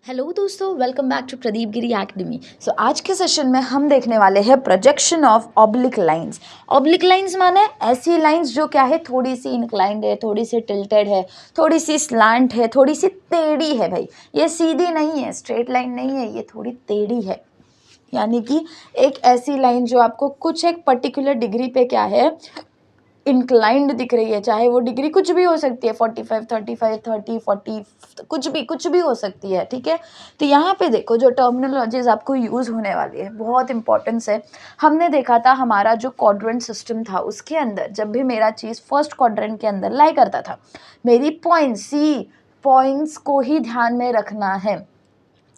Hello दोस्तों, welcome back to Pradeep Giri academy. आज के सेशन में हम देखने वाले हैं projection of oblique lines. Oblique lines माने ऐसी लाइंस जो क्या है, थोड़ी सी इंक्लाइंड है, थोड़ी सी टिल्टेड है, थोड़ी सी स्लांट है, थोड़ी सी टेढ़ी है। भाई ये सीधी नहीं है, स्ट्रेट लाइन नहीं है, ये थोड़ी टेढ़ी है। यानी कि एक ऐसी लाइन जो आपको कुछ एक पर्टिकुलर डिग्री पे क्या है, इंक्लाइंड दिख रही है। चाहे वो डिग्री कुछ भी हो सकती है, 45, 35, 30, 40, कुछ भी हो सकती है। ठीक है, तो यहाँ पे देखो जो टर्मिनोलॉजीज आपको यूज़ होने वाली है, बहुत इंपॉर्टेंस है। हमने देखा था हमारा जो क्वाड्रेंट सिस्टम था, उसके अंदर जब भी मेरा चीज़ फर्स्ट क्वाड्रेंट के अंदर लाई करता था, मेरी पॉइंट्स को ही ध्यान में रखना है।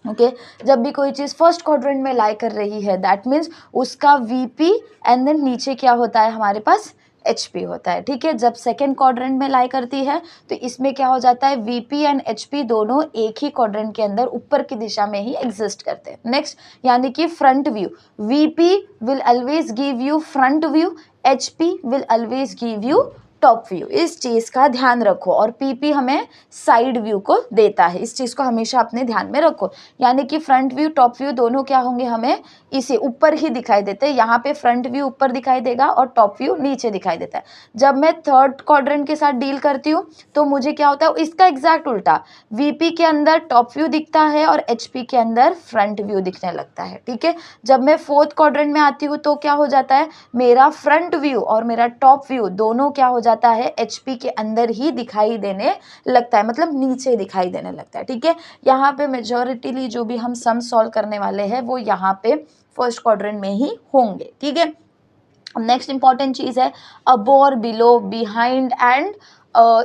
ओके जब भी कोई चीज़ फर्स्ट क्वाड्रेंट में लाई कर रही है, दैट मीन्स उसका वीपी एंड देन नीचे क्या होता है, हमारे पास एचपी होता है। ठीक है, जब सेकेंड क्वाड्रेंट में लाई करती है तो इसमें क्या हो जाता है, वीपी एंड एचपी दोनों एक ही क्वाड्रेंट के अंदर ऊपर की दिशा में ही एग्जिस्ट करते हैं। नेक्स्ट यानी कि front view, VP will always give you front view, HP will always give you top view. इस चीज़ का ध्यान रखो। और पीपी हमें साइड व्यू को देता है, इस चीज़ को हमेशा अपने ध्यान में रखो। यानी कि फ्रंट व्यू टॉप व्यू दोनों क्या होंगे, हमें इसे ऊपर ही दिखाई देते हैं। यहाँ पे फ्रंट व्यू ऊपर दिखाई देगा और टॉप व्यू नीचे दिखाई देता है। जब मैं थर्ड क्वाड्रेंट के साथ डील करती हूँ तो मुझे क्या होता है, इसका एग्जैक्ट उल्टा, वीपी के अंदर टॉप व्यू दिखता है और एचपी के अंदर फ्रंट व्यू दिखने लगता है। ठीक है, जब मैं फोर्थ क्वाड्रेंट में आती हूँ तो क्या हो जाता है, मेरा फ्रंट व्यू और मेरा टॉप व्यू दोनों क्या हो जाता है, एचपी के अंदर ही दिखाई देने लगता है, मतलब नीचे दिखाई देने लगता है। ठीक है, यहाँ पे मेजॉरिटीली जो भी हम सम सॉल्व करने वाले हैं वो यहाँ पे फर्स्ट क्वाड्रेंट में ही होंगे। ठीक है, नेक्स्ट इंपॉर्टेंट चीज है अबो और below, behind and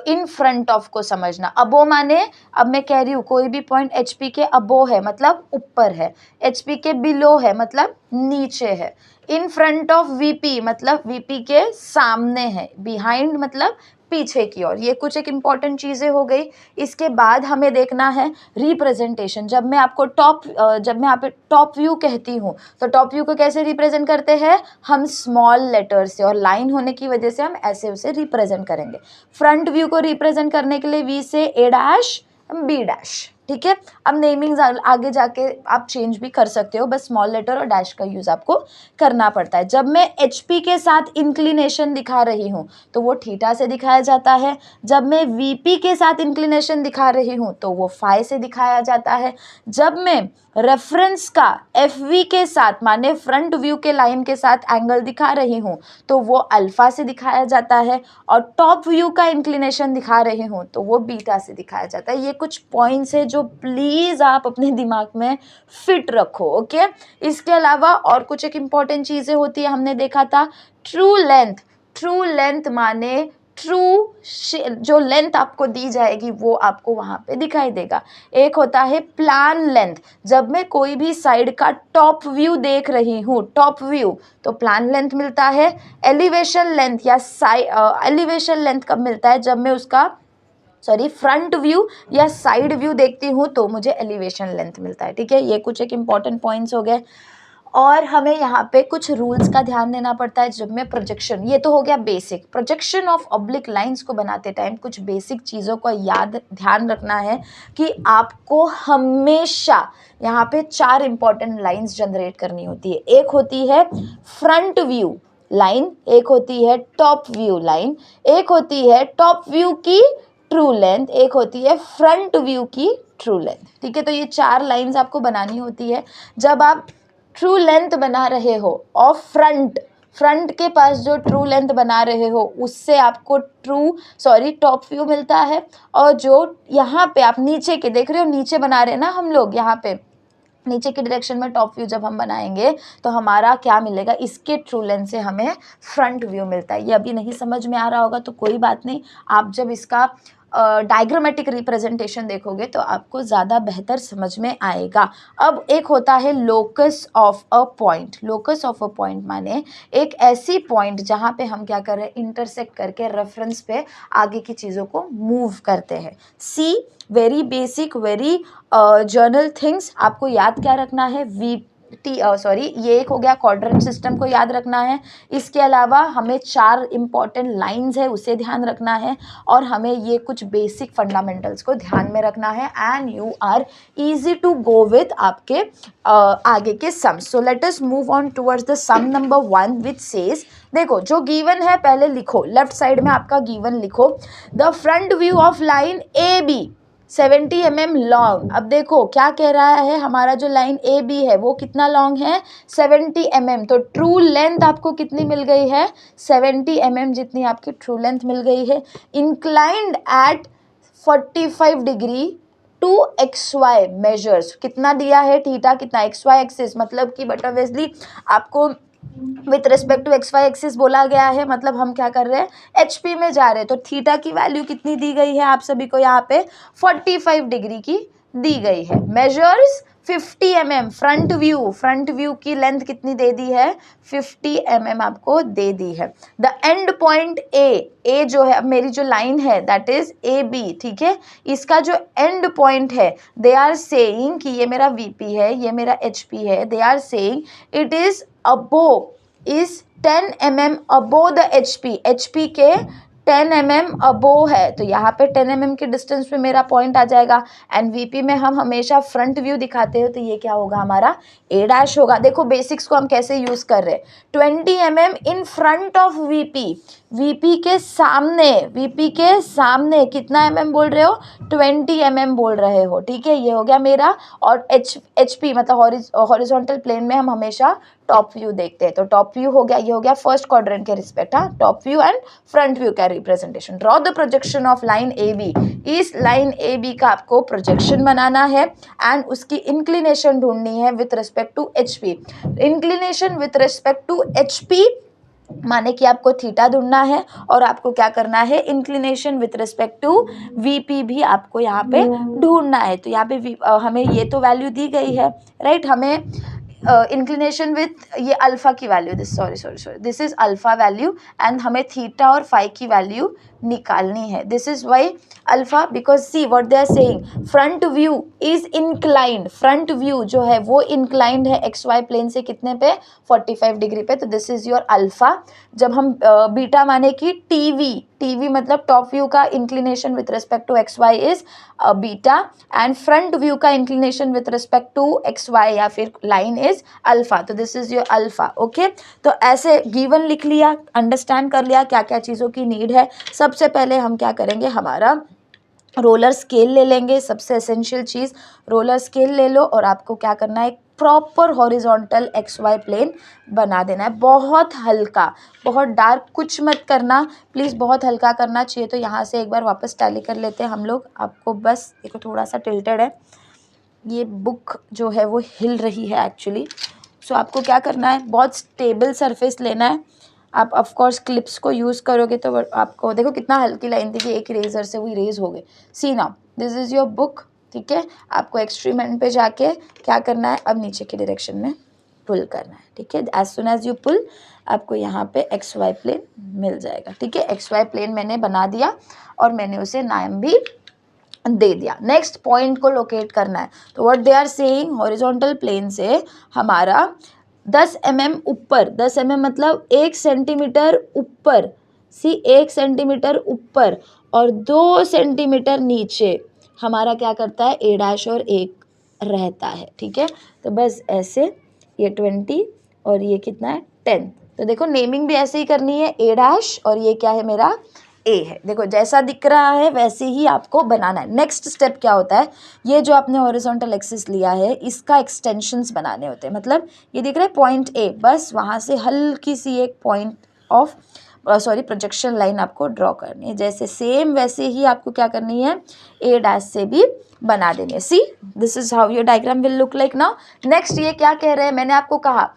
in front of को समझना। अबो माने, अब मैं कह रही हूँ कोई भी पॉइंट एचपी के अबो है मतलब ऊपर है, एचपी के बिलो है मतलब नीचे है, इन फ्रंट ऑफ वीपी मतलब वीपी के सामने है, बिहाइंड मतलब पीछे की ओर। ये कुछ एक इंपॉर्टेंट चीजें हो गई। इसके बाद हमें देखना है रिप्रेजेंटेशन। जब मैं आपको जब मैं यहाँ पे टॉप व्यू कहती हूँ तो टॉप व्यू को कैसे रिप्रेजेंट करते हैं, हम स्मॉल लेटर से, और लाइन होने की वजह से हम ऐसे उसे रिप्रेजेंट करेंगे। फ्रंट व्यू को रिप्रेजेंट करने के लिए वी से ए डैश बी डैश। ठीक है, अब नेमिंग्स आगे जाके आप चेंज भी कर सकते हो, बस स्मॉल लेटर और डैश का यूज आपको करना पड़ता है। जब मैं एचपी के साथ इंक्लिनेशन दिखा रही हूँ तो वो थीटा से दिखाया जाता है। जब मैं वीपी के साथ इंक्लिनेशन दिखा रही हूँ तो वो फाई से दिखाया जाता है। जब मैं रेफरेंस का एफवी के साथ माने फ्रंट व्यू के लाइन के साथ एंगल दिखा रही हूँ तो वो अल्फा से दिखाया जाता है। और टॉप व्यू का इंक्लिनेशन दिखा रही हूँ तो वो बीटा से दिखाया जाता है। ये कुछ पॉइंट्स है जो प्लीज आप अपने दिमाग में फिट रखो। ओके, इसके अलावा और कुछ एक इंपॉर्टेंट चीजें होती है, हमने देखा था ट्रू लेंथ। ट्रू लेंथ माने ट्रू जो लेंथ आपको दी जाएगी वो आपको वहां पे दिखाई देगा। एक होता है प्लान लेंथ, जब मैं कोई भी साइड का टॉप व्यू देख रही हूँ, टॉप व्यू, तो प्लान लेंथ मिलता है। एलिवेशन लेंथ या एलिवेशन लेंथ कब मिलता है, जब मैं उसका फ्रंट व्यू या साइड व्यू देखती हूँ तो मुझे एलिवेशन लेंथ मिलता है। ठीक है, ये कुछ एक इंपॉर्टेंट पॉइंट्स हो गए। और हमें यहाँ पे कुछ रूल्स का ध्यान देना पड़ता है जब मैं प्रोजेक्शन, ये तो हो गया basic, projection of oblique lines को बनाते टाइम कुछ बेसिक चीज़ों का ध्यान रखना है कि आपको हमेशा यहाँ पे 4 इंपॉर्टेंट लाइंस जनरेट करनी होती है। एक होती है फ्रंट व्यू लाइन, एक होती है टॉप व्यू लाइन, एक होती है टॉप व्यू की ट्रू लेंथ, एक होती है फ्रंट व्यू की ट्रू लेंथ। ठीक है, तो ये 4 लाइंस आपको बनानी होती है। जब आप ट्रू लेंथ बना रहे हो और फ्रंट के पास जो ट्रू लेंथ बना रहे हो उससे आपको टॉप व्यू मिलता है। और जो यहाँ पे आप नीचे के देख रहे हो, नीचे बना रहे हैं ना हम लोग, यहाँ पे नीचे की डायरेक्शन में टॉप व्यू जब हम बनाएंगे तो हमारा क्या मिलेगा, इसके ट्रू लेंथ से हमें फ्रंट व्यू मिलता है। ये अभी नहीं समझ में आ रहा होगा तो कोई बात नहीं, आप जब इसका डायग्रामेटिक रिप्रेजेंटेशन देखोगे तो आपको ज़्यादा बेहतर समझ में आएगा। अब एक होता है locus of a point. Locus of a point माने एक ऐसी पॉइंट जहाँ पे हम क्या कर रहे हैं, इंटरसेक्ट करके रेफरेंस पे आगे की चीज़ों को मूव करते हैं। Very basic, very journal things, आपको याद क्या रखना है, ये एक हो गया क्वाड्रेंट सिस्टम को याद रखना है। इसके अलावा हमें 4 इंपॉर्टेंट लाइंस है उसे ध्यान रखना है और हमें ये कुछ बेसिक फंडामेंटल्स को ध्यान में रखना है and you are easy to go with आपके आगे के sums. So let us move on towards the sum number 1 which says, देखो जो गिवन है पहले लिखो, लेफ्ट साइड में आपका गिवन लिखो, the front view of line A B 70 mm long. अब देखो क्या कह रहा है, हमारा जो लाइन ए बी है वो कितना लॉन्ग है 70 mm, तो ट्रू लेंथ आपको कितनी मिल गई है 70 mm जितनी आपकी ट्रू लेंथ मिल गई है। Inclined at 45 degree to X Y measures, कितना दिया है थीटा कितना एक्स वाई एक्सिस, मतलब कि बट ऑब्वियसली आपको with respect to X Y axis बोला गया है, मतलब हम क्या कर रहे हैं एचपी में जा रहे हैं। तो थीटा की वैल्यू कितनी दी गई है आप सभी को यहाँ पे 45 डिग्री की दी गई है। मेजर्स 50 mm फ्रंट व्यू की लेंथ कितनी दे दी है 50 mm आपको दे दी है। द एंड पॉइंट ए जो है, अब मेरी जो लाइन है दैट इज ए बी, ठीक है, इसका जो एंड पॉइंट है दे आर सेइंग कि ये मेरा वीपी है ये मेरा एचपी है, they are saying it is above is 10 mm above the HP के 10 mm above है, तो यहाँ पे 10 mm के डिस्टेंस पे मेरा पॉइंट आ जाएगा। एंड वीपी में हम हमेशा फ्रंट व्यू दिखाते हो तो ये क्या होगा हमारा ए डैश होगा। देखो बेसिक्स को हम कैसे यूज कर रहे हैं, 20 mm in front of VP के सामने कितना mm बोल रहे हो 20 mm बोल रहे हो, ठीक है, ये हो गया मेरा। और एचपी मतलब हॉरिजॉन्टल प्लेन में हम हमेशा टॉप व्यू देखते हैं, तो टॉप व्यू हो गया, ये हो गया फर्स्ट क्वाड्रेंट के रिस्पेक्ट, हाँ, top view and front view का representation. Draw the projection of line A B, इस लाइन ए बी का आपको प्रोजेक्शन बनाना है एंड उसकी इंक्लिनेशन ढूंढनी है with respect to HP. Inclination with respect to HP माने कि आपको थीटा ढूंढना है और आपको क्या करना है inclination with respect to VP भी आपको यहाँ पे ढूंढना है। तो यहाँ पे हमें ये तो वैल्यू दी गई है, राइट, हमें इंक्लिनेशन विथ ये अल्फा की value, this is alpha value and हमें थीटा और फाई की वैल्यू निकालनी है। This is Y alpha, because see what they are saying front view is inclined, front view जो है वो इंक्लाइंड है एक्स वाई प्लेन से कितने पे 45 डिग्री पे, तो दिस इज योर अल्फा। जब हम बीटा माने कि टीवी मतलब टॉप व्यू का inclination with respect to X Y is beta and front view का inclination with respect to X Y या फिर लाइन इज अल्फा, तो this is your alpha. Okay, तो ऐसे गिवन लिख लिया, अंडरस्टैंड कर लिया क्या क्या चीज़ों की नीड है। सबसे पहले हम क्या करेंगे, हमारा रोलर स्केल ले लेंगे, सबसे एसेंशियल चीज़ रोलर स्केल ले लो और आपको क्या करना है proper horizontal X Y plane बना देना है। बहुत हल्का, बहुत डार्क कुछ मत करना प्लीज़, बहुत हल्का करना चाहिए। तो यहाँ से एक बार वापस टैली कर लेते हैं हम लोग, आपको बस देखो थोड़ा सा टिल्टेड है ये बुक जो है वो हिल रही है एक्चुअली। सो आपको क्या करना है, बहुत स्टेबल सरफेस लेना है। आप ऑफ कोर्स क्लिप्स को यूज़ करोगे तो आपको देखो कितना हल्की लाइन थी कि एक इरेजर से वो इरेज हो गए। See now this is your book, ठीक है, आपको एक्सट्रीम एंड पे जाके क्या करना है, अब नीचे की डायरेक्शन में पुल करना है, ठीक है। As soon as you pull आपको यहाँ पे एक्स वाई प्लेन मिल जाएगा, ठीक है। एक्स वाई प्लेन मैंने बना दिया और मैंने उसे नाम भी दे दिया। नेक्स्ट पॉइंट को लोकेट करना है, तो what they are saying horizontal plane से हमारा 10 mm ऊपर, 10 mm मतलब 1 सेंटीमीटर ऊपर, सी 1 सेंटीमीटर ऊपर और 2 सेंटीमीटर नीचे हमारा क्या करता है ए डैश और एक रहता है, ठीक है। तो बस ऐसे ये 20 और ये कितना है 10, तो देखो नेमिंग भी ऐसे ही करनी है, ए डैश और ये क्या है मेरा ए है। देखो जैसा दिख रहा है वैसे ही आपको बनाना है। नेक्स्ट स्टेप क्या होता है, ये जो आपने हॉरिजॉन्टल एक्सिस लिया है इसका एक्सटेंशंस बनाने होते हैं। मतलब ये दिख रहा है पॉइंट ए, बस वहाँ से हल्की सी एक पॉइंट ऑफ प्रोजेक्शन लाइन आपको ड्रॉ करनी है। जैसे सेम वैसे ही आपको क्या करनी है ए डैश से भी बना देनी है। See this is how your diagram will look like now. Next ये क्या कह रहे हैं, मैंने आपको कहा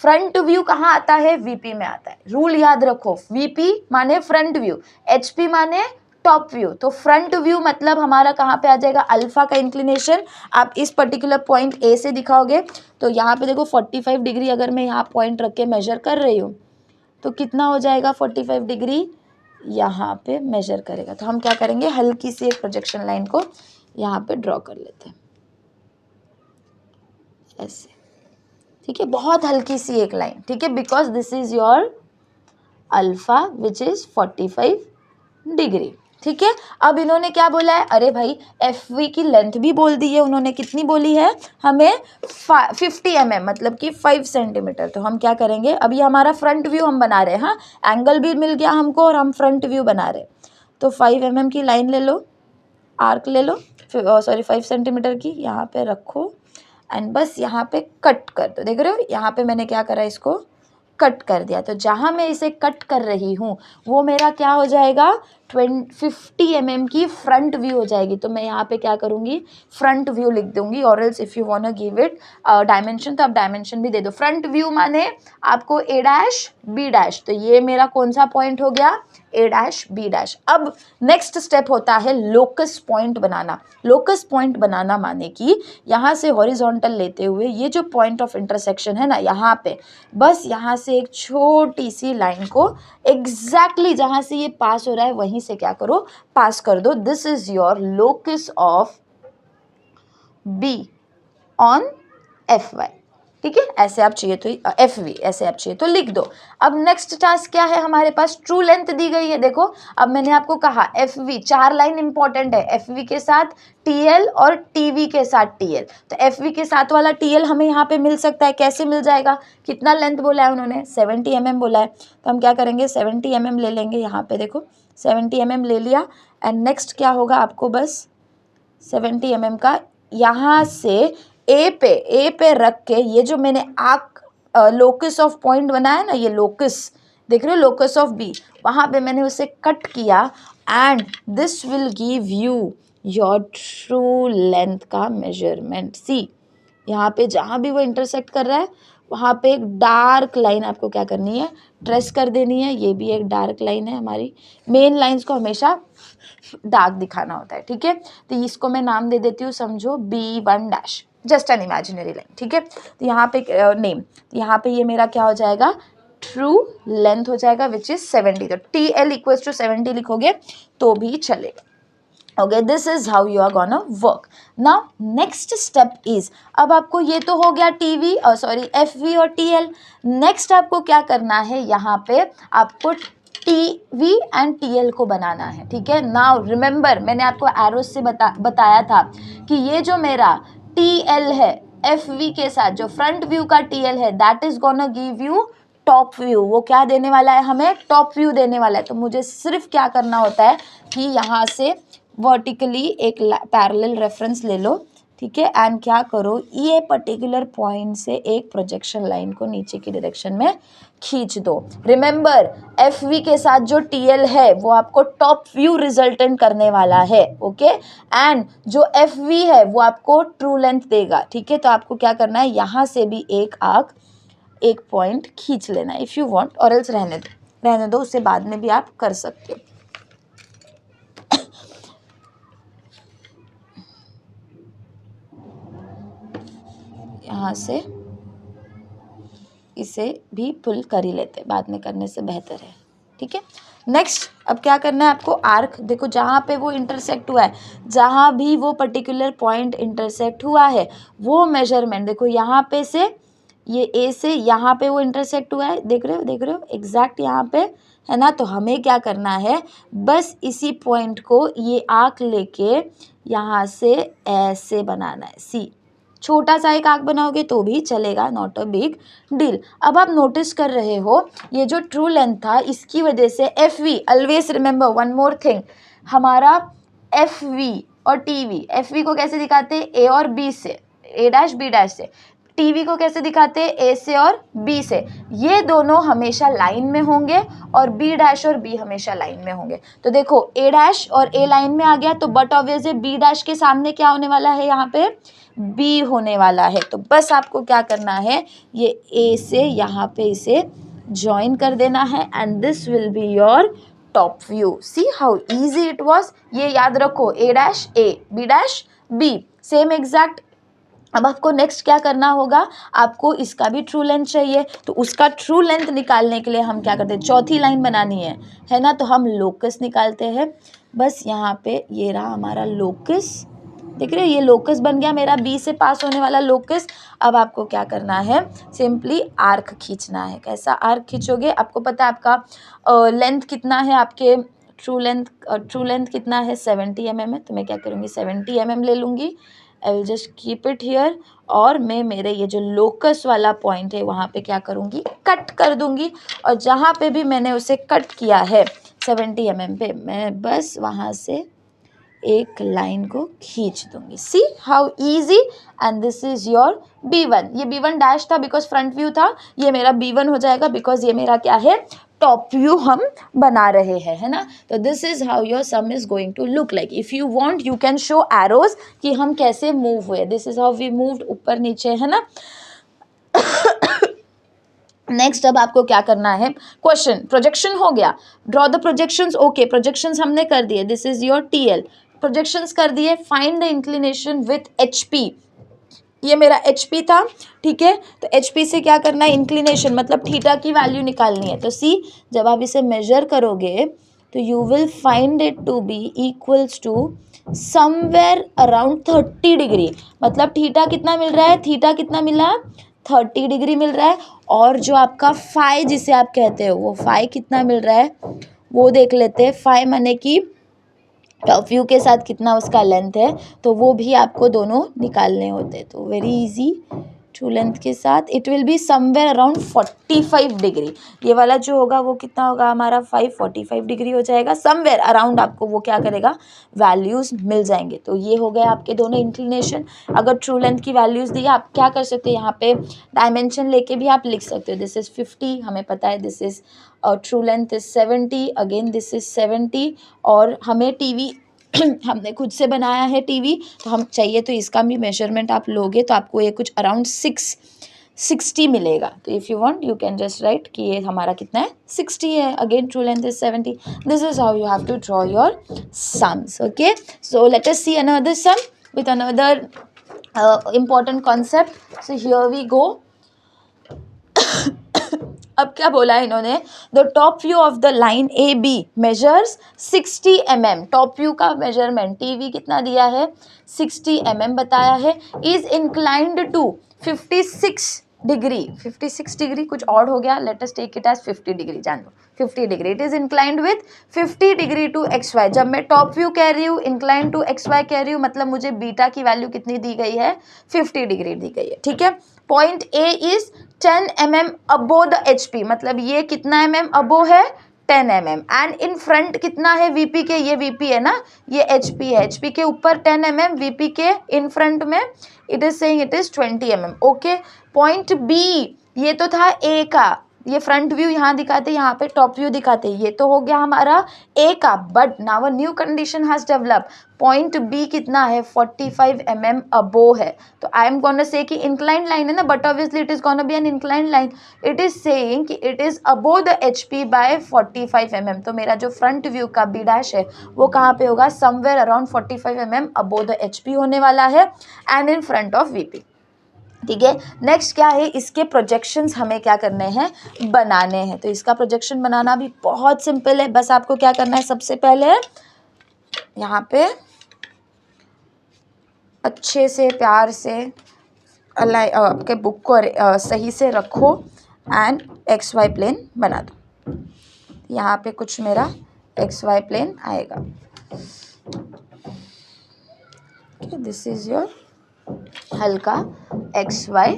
फ्रंट व्यू कहाँ आता है, वीपी में आता है। रूल याद रखो, वीपी माने फ्रंट व्यू, एचपी माने टॉप व्यू। तो फ्रंट व्यू मतलब हमारा कहाँ पे आ जाएगा अल्फा का इंक्लिनेशन। आप इस पर्टिकुलर पॉइंट ए से दिखाओगे तो यहाँ पे देखो 45 डिग्री अगर मैं यहाँ पॉइंट रख के मेजर कर रही हूँ तो कितना हो जाएगा 45 डिग्री यहाँ पे मेजर करेगा। तो हम क्या करेंगे हल्की सी एक प्रोजेक्शन लाइन को यहाँ पे ड्रॉ कर लेते हैं ऐसे, ठीक है, बहुत हल्की सी एक लाइन, ठीक है, because this is your alpha which is 45 degree, ठीक है। अब इन्होंने क्या बोला है, अरे भाई एफ वी की लेंथ भी बोल दी है उन्होंने, कितनी बोली है हमें 50 mm, मतलब कि 5 सेंटीमीटर। तो हम क्या करेंगे, अभी हमारा फ्रंट व्यू हम बना रहे हैं, हाँ एंगल भी मिल गया हमको और हम फ्रंट व्यू बना रहे हैं। तो 5 mm की लाइन ले लो, आर्क ले लो, सॉरी 5 सेंटीमीटर की, यहाँ पे रखो एंड बस यहाँ पे कट कर दो। देख रहे हो यहाँ पे मैंने क्या करा, इसको कट कर दिया। तो जहाँ मैं इसे कट कर रही हूँ वो मेरा क्या हो जाएगा, 50 mm की फ्रंट व्यू हो जाएगी। तो मैं यहाँ पे क्या करूँगी, फ्रंट व्यू लिख दूंगी, और else if you want to give it dimension तो आप डायमेंशन भी दे दो। फ्रंट व्यू माने आपको A डैश B डैश, तो ये मेरा कौन सा पॉइंट हो गया, A डैश B डैश। अब नेक्स्ट स्टेप होता है लोकस पॉइंट बनाना। लोकस पॉइंट बनाना माने कि यहाँ से हॉरिजॉन्टल लेते हुए ये जो पॉइंट ऑफ इंटरसेक्शन है ना, यहाँ पे बस यहाँ से एक छोटी सी लाइन को एग्जैक्टली जहाँ से ये पास हो रहा है वहीं से क्या करो, पास कर दो। This is your locus of B on FY, ठीक है। ऐसे आप चाहिए तो FV, ऐसे आप चाहिए तो लिख दो। अब नेक्स्ट टास्क क्या है हमारे पास, ट्रू लेंथ दी गई है। देखो अब मैंने आपको कहा FV 4 लाइन इंपॉर्टेंट है, FV के साथ TL और TV के साथ TL। तो FV के साथ वाला TL हमें यहाँ पे मिल सकता है, कैसे मिल जाएगा, कितना लेंथ बोला है उन्होंने, 70 mm बोला है। तो हम क्या करेंगे, 70 mm ले लेंगे, यहाँ पे देखो 70 mm ले लिया। एंड नेक्स्ट क्या होगा, आपको बस 70 mm का यहाँ से ए पे रख के, ये जो मैंने आर्क लोकस ऑफ पॉइंट बनाया ना, ये लोकस देख रहे हो, लोकस ऑफ B, वहाँ पे मैंने उसे कट किया and this will give you your true length का मेजरमेंट। सी यहाँ पे जहाँ भी वो इंटरसेक्ट कर रहा है वहाँ पे एक डार्क लाइन आपको क्या करनी है, ट्रेस कर देनी है। ये भी एक डार्क लाइन है, हमारी मेन लाइंस को हमेशा डार्क दिखाना होता है, ठीक है। तो इसको मैं नाम दे देती हूँ, समझो B1 dash, just an imaginary line, ठीक है। तो यहाँ पे नेम, तो यहाँ पे ये मेरा क्या हो जाएगा, ट्रू लेंथ हो जाएगा विच इज 70। तो TL इक्वल्स टू 70 लिखोगे तो भी चलेगा। Okay, this is how you are gonna work. Now next step is, अब आपको ये तो हो गया TV और सॉरी FV और TL। नेक्स्ट आपको क्या करना है, यहाँ पे आपको TV एंड TL को बनाना है, ठीक है। नाउ रिमेंबर मैंने आपको एरोस से बताया था कि ये जो मेरा TL है FV के साथ, जो फ्रंट व्यू का TL है, that is gonna give you top view. वो क्या देने वाला है, हमें टॉप व्यू देने वाला है। तो मुझे सिर्फ क्या करना होता है कि यहाँ से वर्टिकली एक पैरेलल रेफरेंस ले लो, ठीक है, एंड क्या करो, ये पर्टिकुलर पॉइंट से एक प्रोजेक्शन लाइन को नीचे की डायरेक्शन में खींच दो। रिमेंबर FV के साथ जो TL है वो आपको टॉप व्यू रिजल्टेंट करने वाला है, ओके, एंड जो FV है वो आपको ट्रू लेंथ देगा, ठीक है। तो आपको क्या करना है, यहाँ से भी एक आर्क, एक पॉइंट खींच लेना है इफ़ यू वांट, और एल्स रहने दो, उससे बाद में भी आप कर सकते हो। यहाँ से इसे भी पुल कर ही लेते, बाद में करने से बेहतर है, ठीक है। नेक्स्ट अब क्या करना है आपको, आर्क, देखो जहाँ पे वो इंटरसेक्ट हुआ है, जहाँ भी वो पर्टिकुलर पॉइंट इंटरसेक्ट हुआ है वो मेजरमेंट, देखो यहाँ पे से ये A से यहाँ पे वो इंटरसेक्ट हुआ है, देख रहे हो एग्जैक्ट यहाँ पे है ना। तो हमें क्या करना है, बस इसी पॉइंट को ये आर्क लेके यहाँ से ऐसे बनाना है। सी छोटा सा एक आर्क बनाओगे तो भी चलेगा, नॉट अ बिग डील। अब आप नोटिस कर रहे हो ये जो ट्रू लेंथ था इसकी वजह से FV, always remember one more thing, हमारा FV और TV, FV को कैसे दिखाते हैं, A और B से, A डैश B डैश से, TV को कैसे दिखाते हैं, A से और B से। ये दोनों हमेशा लाइन में होंगे और B डैश और B हमेशा लाइन में होंगे। तो देखो A डैश और A लाइन में आ गया, तो बट ऑब्वियसली B डैश के सामने क्या होने वाला है, यहाँ पे B होने वाला है। तो बस आपको क्या करना है, ये A से यहाँ पे इसे ज्वाइन कर देना है and this will be your top view. See how easy it was. ये याद रखो, A dash A, B dash B, same exact. अब आपको नेक्स्ट क्या करना होगा, आपको इसका भी ट्रू लेंथ चाहिए, तो उसका ट्रू लेंथ निकालने के लिए हम क्या करते हैं, चौथी लाइन बनानी है ना। तो हम लोकस निकालते हैं, बस यहाँ पे ये रहा हमारा लोकस देख रहे हो, ये लोकस बन गया मेरा बी से पास होने वाला लोकस। अब आपको क्या करना है, सिंपली आर्क खींचना है। कैसा आर्क खींचोगे, आपको पता है आपका लेंथ कितना है, आपके ट्रू लेंथ कितना है 70 mm है। तो मैं क्या करूँगी 70 mm ले लूँगी। I will just keep it here, और मैं मेरे ये जो लोकस वाला पॉइंट है वहाँ पे क्या करूँगी, कट कर दूँगी। और जहाँ पे भी मैंने उसे कट किया है 70 mm पे, मैं बस वहाँ से एक लाइन को खींच दूंगी। सी how easy, and this is your B1। ये B1 डैश था बिकॉज फ्रंट व्यू था, ये मेरा B1 हो जाएगा बिकॉज ये मेरा क्या है, टॉप व्यू हम बना रहे हैं, है ना। तो this is how your sum is going to look like. If you want you can show arrows कि हम कैसे मूव हुए। This is how we moved, ऊपर नीचे, है ना। नेक्स्ट अब आपको क्या करना है, क्वेश्चन प्रोजेक्शन हो गया, draw the projections. Okay, projections हमने कर दिए, this is your TL, projections कर दिए। Find the inclination with HP, ये मेरा HP था, ठीक है। तो HP से क्या करना है, इंक्लिनेशन मतलब थीटा की वैल्यू निकालनी है। तो सी, जब आप इसे मेजर करोगे तो you will find it to be equals to somewhere around 30 degree. मतलब थीटा कितना मिल रहा है, थीटा कितना मिला, 30 डिग्री मिल रहा है। और जो आपका फाई जिसे आप कहते हो, वो फाई कितना मिल रहा है वो देख लेते हैं। फाई माने कि टॉप व्यू के साथ कितना उसका लेंथ है, तो वो भी आपको दोनों निकालने होते हैं। तो वेरी इजी, ट्रू लेंथ के साथ it will be somewhere around 45 degree. ये वाला जो होगा वो कितना होगा हमारा 45 डिग्री हो जाएगा। समवेयर अराउंड आपको वो क्या करेगा, वैल्यूज़ मिल जाएंगे। तो ये हो गए आपके दोनों इंक्लिनेशन। अगर ट्रू लेंथ की वैल्यूज़ दी, आप क्या कर सकते हो, यहाँ पे डायमेंशन लेके भी आप लिख सकते हो। दिस इज़ 50, हमें पता है this is true length is 70, again this is 70। और हमें टीवी हमने खुद से बनाया है टीवी, तो हम चाहिए तो इसका भी मेजरमेंट आप लोगे तो आपको ये कुछ अराउंड 660 मिलेगा। तो if you want you can just write कि ये हमारा कितना है, 60 है। Again true length is 70। This is how you have to draw your sums. Okay, so let us see another sum with another important concept. So here we go. अब क्या बोला है इन्होंने, the top view of the line AB measures 60 mm। Top view का measurement TV कितना दिया है, 60 mm बताया है। Is inclined to 56 degree, 56 degree कुछ और हो गया, let us take it as 50 degree, जान लो 50 degree. It is inclined with 50 degree to XY। जब मैं टॉप व्यू कह रही हूँ, इंक्लाइंड टू XY कह रही हूँ, मतलब मुझे बीटा की वैल्यू कितनी दी गई है, 50 डिग्री दी गई है, ठीक है। Point A is 10 mm above the HP, मतलब ये कितना mm अबो है, 10 mm। एंड इन फ्रंट कितना है VP के, ये VP है ना, ये HP है, HP के ऊपर 10 mm, VP के इन फ्रंट में it is saying it is 20 mm। Okay, point B, ये तो था A का, ये फ्रंट व्यू यहाँ दिखाते, यहाँ पे टॉप व्यू दिखाते, ये तो हो गया हमारा A का। But now a new condition has develop, point B कितना है, 45 mm अबो है। तो आई एम गोना से कि इंक्लाइंड लाइन है ना, but obviously it is gonna be an inclined line. It is saying कि it is above the HP by 45 mm। तो मेरा जो फ्रंट व्यू का B डैश है वो कहाँ पे होगा, somewhere around 45 mm above the HP होने वाला है, and in front of VP, ठीक है। नेक्स्ट क्या है, इसके प्रोजेक्शंस हमें क्या करने हैं, बनाने हैं। तो इसका प्रोजेक्शन बनाना भी बहुत सिंपल है, बस आपको क्या करना है, सबसे पहले यहाँ पे अच्छे से प्यार से आपके बुक को सही से रखो एंड XY प्लेन बना दो। यहाँ पे कुछ मेरा XY प्लेन आएगा, दिस इज योर हल्का XY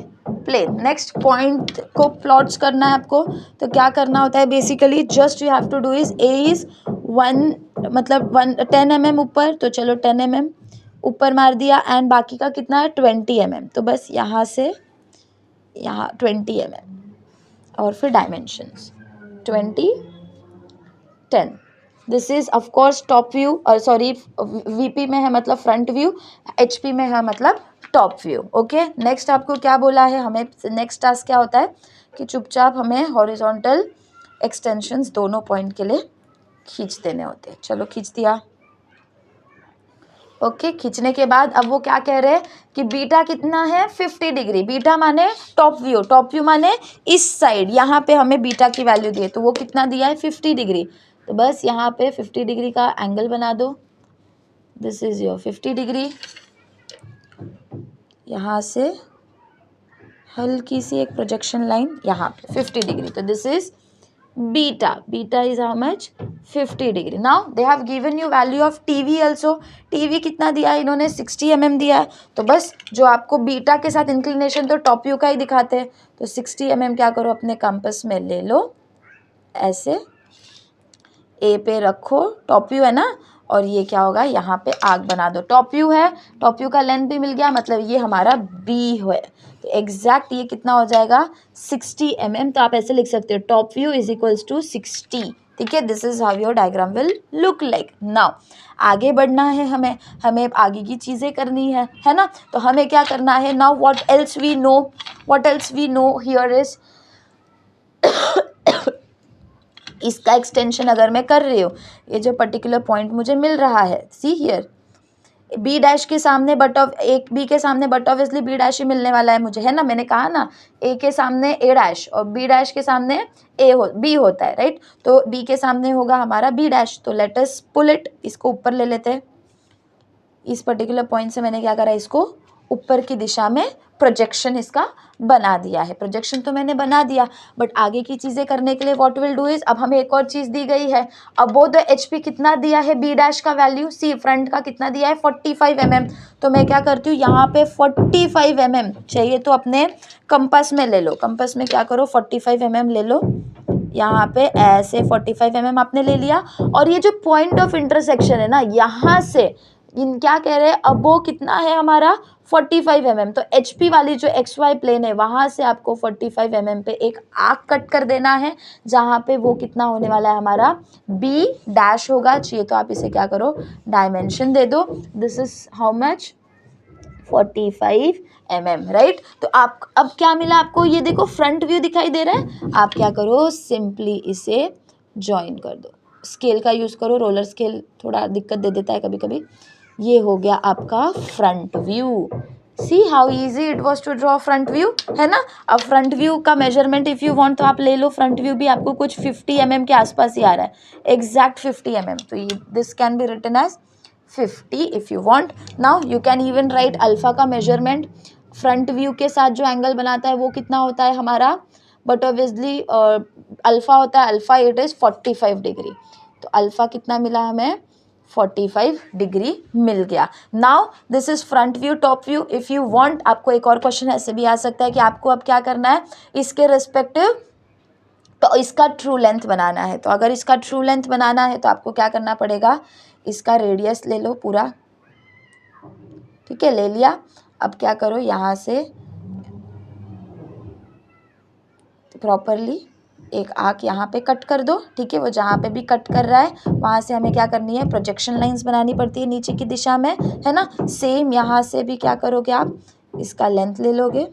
प्लेन। नेक्स्ट पॉइंट को प्लॉट्स करना है आपको, तो क्या करना होता है basically, just you have to do is A is 1 मतलब 10 mm ऊपर, तो चलो 10 mm ऊपर मार दिया, एंड बाकी का कितना है 20 mm। तो बस यहाँ से यहाँ 20 mm और फिर dimensions 20 10। This is of course top view, और सॉरी VP में है मतलब फ्रंट व्यू, HP में है मतलब टॉप व्यू। ओके, नेक्स्ट आपको क्या बोला है, हमें नेक्स्ट टास्क क्या होता है कि चुपचाप हमें हॉरिजॉन्टल एक्सटेंशंस दोनों पॉइंट के लिए खींच देने होते हैं। चलो खींच दिया। ओके, खींचने के बाद अब वो क्या कह रहे हैं कि बीटा कितना है, 50 डिग्री। बीटा माने टॉप व्यू, टॉप व्यू माने इस साइड, यहाँ पे हमें बीटा की वैल्यू दी है, तो वो कितना दिया है, 50 डिग्री। तो बस यहाँ पे 50 डिग्री का एंगल बना दो, दिस इज योर 50 डिग्री। यहाँ से हल्की सी एक प्रोजेक्शन लाइन यहाँ पे 50 डिग्री, तो this is beta. Beta is how much? 50 degree. Now they have given you value of TV also. TV कितना दिया है इन्होंने? 60 mm दिया है. तो बस जो आपको बीटा के साथ इंक्लिनेशन तो टॉप व्यू का ही दिखाते हैं, तो 60 mm क्या करो अपने कंपास में ले लो, ऐसे ए पे रखो, टॉप व्यू है ना, और ये क्या होगा यहाँ पे आर्क बना दो. टॉप व्यू है, टॉप व्यू का लेंथ भी मिल गया, मतलब ये हमारा बी है. तो एग्जैक्ट ये कितना हो जाएगा? 60 mm. तो आप ऐसे लिख सकते हो top view is equals to 60. ठीक है, this is how your diagram will look like. Now आगे बढ़ना है हमें, हमें आगे की चीज़ें करनी है ना. तो हमें क्या करना है? Now what else we know, what else we know here is इसका एक्सटेंशन अगर मैं कर रही हूँ, ये जो पर्टिकुलर पॉइंट मुझे मिल रहा है, सी हियर, बी डैश के सामने बट ऑफ एक बी के सामने बट ऑब्वियसली बी डैश ही मिलने वाला है मुझे, है ना. मैंने कहा ना ए के सामने ए डैश और बी डैश के सामने बी होता है, राइट. तो बी के सामने होगा हमारा बी डैश. तो लेट अस पुल इट, इसको ऊपर ले लेते हैं. इस पर्टिकुलर पॉइंट से मैंने क्या करा, इसको ऊपर की दिशा में प्रोजेक्शन इसका बना दिया है. प्रोजेक्शन तो मैंने बना दिया, बट आगे की चीज़ें करने के लिए व्हाट विल डू इज, अब हमें एक और चीज़ दी गई है. अबोव द HP कितना दिया है बी डैश का वैल्यू, सी फ्रंट का कितना दिया है 45 mm. तो मैं क्या करती हूँ, यहाँ पे 45 mm चाहिए तो अपने कंपास में ले लो. कंपास में क्या करो, 45 mm ले लो. यहाँ पे ऐसे 45 mm आपने ले लिया, और ये जो पॉइंट ऑफ इंटरसेक्शन है ना, यहाँ से इन क्या कह रहे हैं, अबो कितना है हमारा 45 mm. तो HP वाली जो XY प्लेन है, वहाँ से आपको 45 mm पे एक आर्क कट कर देना है, जहाँ पे वो कितना होने वाला है हमारा B डैश होगा. चाहिए तो आप इसे क्या करो, डायमेंशन दे दो. This is how much? 45 mm, right. तो आप अब क्या मिला आपको, ये देखो फ्रंट व्यू दिखाई दे रहा है. आप क्या करो, सिंपली इसे ज्वाइन कर दो. स्केल का यूज़ करो, रोलर स्केल थोड़ा दिक्कत दे देता है कभी कभी. ये हो गया आपका front view. See how easy it was to draw front view, है ना. अब फ्रंट व्यू का मेजरमेंट इफ़ यू वांट तो आप ले लो. फ्रंट व्यू भी आपको कुछ 50 mm के आसपास ही आ रहा है, एग्जैक्ट 50 mm. तो ये this can be written as 50 if you want. Now you can even write alpha का मेजरमेंट. फ्रंट व्यू के साथ जो एंगल बनाता है वो कितना होता है हमारा, बट ऑब्वियसली अल्फ़ा होता है, अल्फ़ा इट इज़ 45 डिग्री. तो अल्फ़ा कितना मिला हमें, 45 डिग्री मिल गया. Now this is front view, top view. If you want, आपको एक और क्वेश्चन ऐसे भी आ सकता है कि आपको अब क्या करना है इसके रिस्पेक्टिव, तो इसका ट्रू लेंथ बनाना है. तो अगर इसका ट्रू लेंथ बनाना है तो आपको क्या करना पड़ेगा, इसका रेडियस ले लो पूरा. ठीक है, ले लिया. अब क्या करो, यहाँ से प्रॉपरली एक आर्क यहाँ पे कट कर दो. ठीक है, वो जहाँ पे भी कट कर रहा है वहाँ से हमें क्या करनी है, प्रोजेक्शन लाइंस बनानी पड़ती है नीचे की दिशा में, है ना. सेम यहाँ से भी क्या करोगे, आप इसका लेंथ ले लोगे,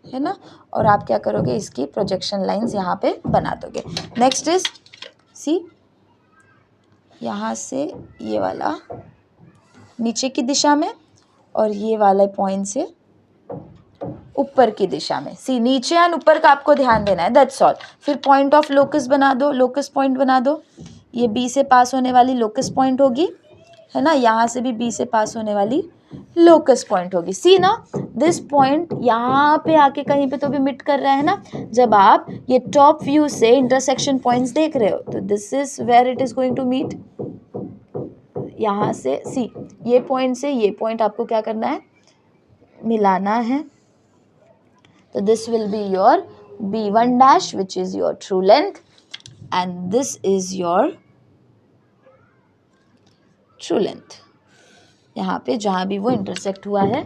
है ना, और आप क्या करोगे, इसकी प्रोजेक्शन लाइंस यहाँ पे बना दोगे. नेक्स्ट इज सी, यहाँ से ये वाला नीचे की दिशा में और ये वाले पॉइंट से ऊपर की दिशा में. सी, नीचे एंड ऊपर का आपको ध्यान देना है, दैट्स ऑल. फिर पॉइंट ऑफ लोकस बना दो, लोकस पॉइंट बना दो. ये बी से पास होने वाली लोकस पॉइंट होगी, है ना. यहाँ से भी बी से पास होने वाली लोकस पॉइंट होगी. सी ना, दिस पॉइंट यहाँ पे आके कहीं पे तो भी मिट कर रहा है ना. जब आप ये टॉप व्यू से इंटरसेक्शन पॉइंट्स देख रहे हो, तो this is where it is going to meet. यहाँ से सी, ये पॉइंट से ये पॉइंट आपको क्या करना है, मिलाना है. तो this will be your B1 dash which is your true length, and this is your true length. यहाँ पे जहाँ भी वो इंटरसेक्ट हुआ है,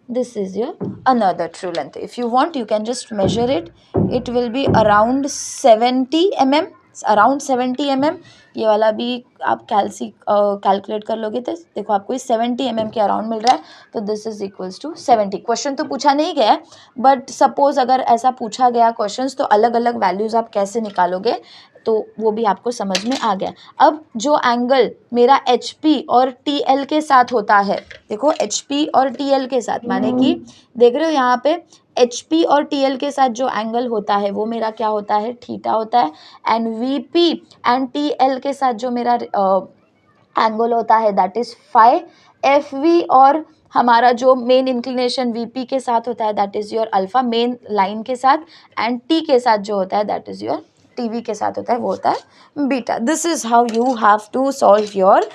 this is your another true length. If you want, you can just measure it. It will be around 70 mm, around 70 mm. ये वाला भी आप कैलकुलेट कर लोगे तो देखो आपको इस 70 mm के अराउंड मिल रहा है. तो this is equals to 70. Question तो पूछा नहीं गया है, बट सपोज अगर ऐसा पूछा गया क्वेश्चंस, तो अलग अलग वैल्यूज़ आप कैसे निकालोगे तो वो भी आपको समझ में आ गया. अब जो एंगल मेरा HP और TL के साथ होता है, देखो HP और TL के साथ, माने कि देख रहे हो यहाँ पे HP और TL के साथ जो एंगल होता है वो मेरा क्या होता है, थीटा होता है. एंड VP एंड TL के साथ जो मेरा एंगल होता है दैट इज फाई. FV और हमारा जो मेन इंक्लिनेशन वीपी के साथ होता है that is your alpha main line के साथ, एंड टी के साथ जो होता है दैट इज योर टीवी के साथ होता है वो होता है बीटा. This is how you have to solve your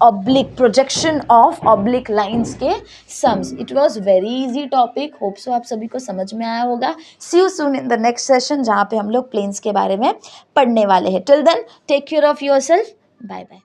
oblique projection of oblique lines के sums. It was very easy topic. Hope so आप सभी को समझ में आया होगा. See you soon in the next session जहाँ पे हम लोग प्लेन्स के बारे में पढ़ने वाले हैं. Till then take care of yourself. Bye bye.